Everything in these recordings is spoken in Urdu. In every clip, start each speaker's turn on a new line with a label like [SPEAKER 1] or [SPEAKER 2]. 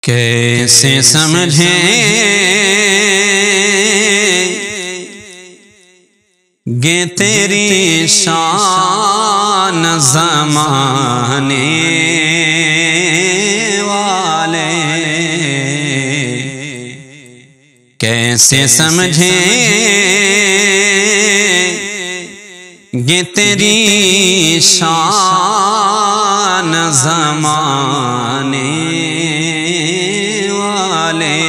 [SPEAKER 1] کیسے سمجھیں گے تیری شان زمانے والے، کیسے سمجھیں گے تیری شان زمانے والے،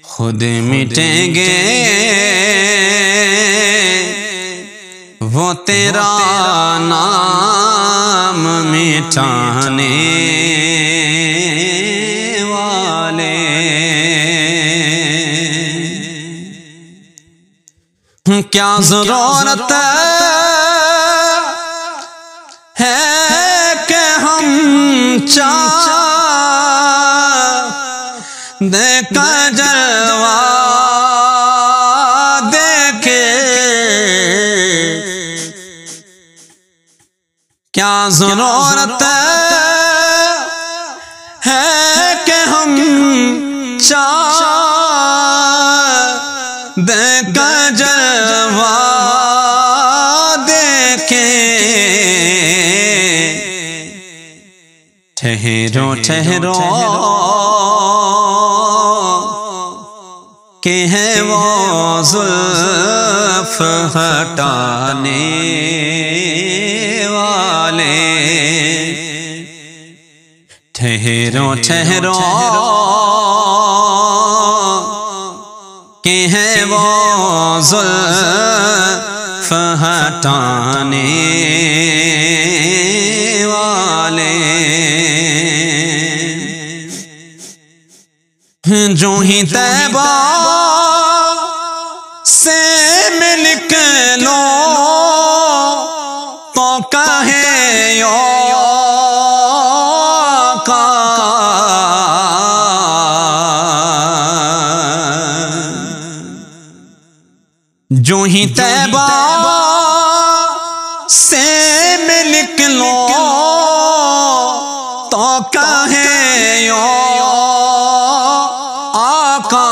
[SPEAKER 1] خود مٹیں گے وہ تیرا نام مٹانے والے۔ کیا ضرورت ہے کہ ہم چاند کا جلوہ دیکھیں، کیا ضرورت ہے کہ ہم چاند کا جلوہ دیکھیں۔ ٹھہرو ٹھہرو کہ ہے وہ زلف ہٹانے والے، ٹھہرو ٹھہرو کہ ہے وہ زلف ہٹانے والے۔ جو ہی طیبہ سے مل کے لو تو کہے یا آقا، جو ہی طیبہ سے مل کے لو تو کہے یا آقا،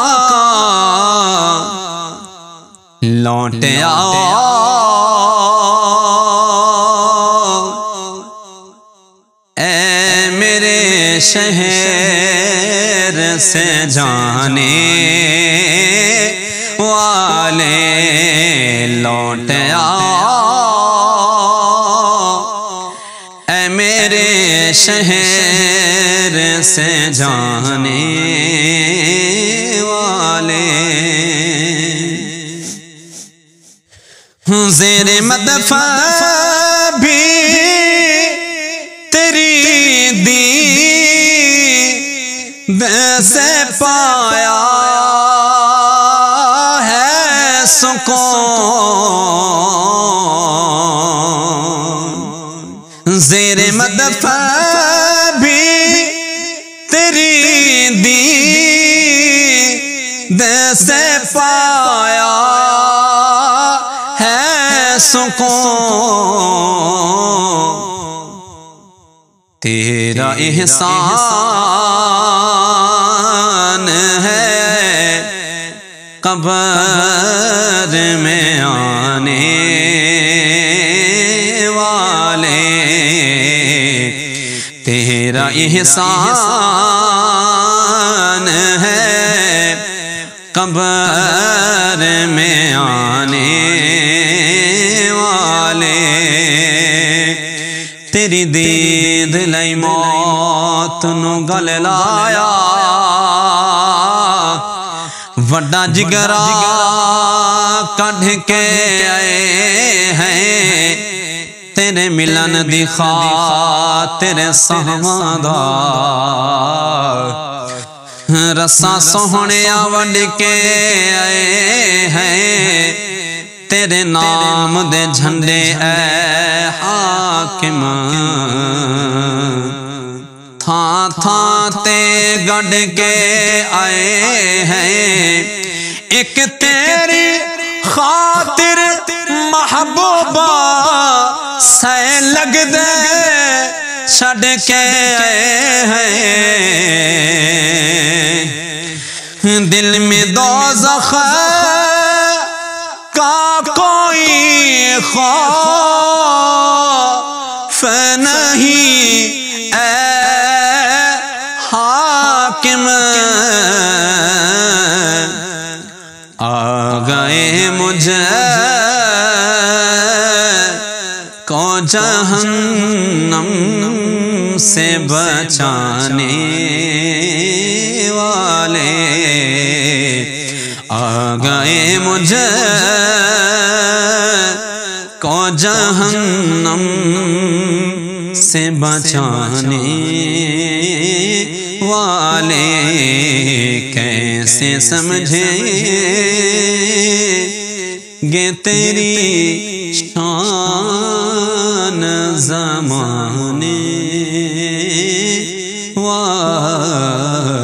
[SPEAKER 1] لوٹ آؤ اے میرے شہر سے جانے والے، لوٹ آؤ اے میرے شہر سے جانے والے۔ زیر مدفع بھی تیری دید سے پایا ہے سکون، زیر مدفع بھی تیری دید سے پایا ہے سکون، تیرا احسان ہے قبر میں آنے والے، تیرا احسان ہے قبر میں آنے والے، تیری دید لئی موت نو گل لایا، وڈا جگرا کڈھ کے آئے ہیں تیرے ملن دی خاطر سہواں دا، رسا سوہنیا وڈ کے آئے ہیں تیرے نام دے جھنڈے اے حاکم، تھاں تھاں تے گڈ کے آئے ہیں، ایک تیری خاطر محبوبہ سے لگ دے چھڑ کے ہیں، دل میں دوزخ کا کوئی خوف نہیں اے حاکم، آ گئے مجھے کو جہنم سے بچانے والے، آ گئے مجھے کو جہنم سے بچانے والے، کیسے سمجھیں گے تیری شان زمانے والے۔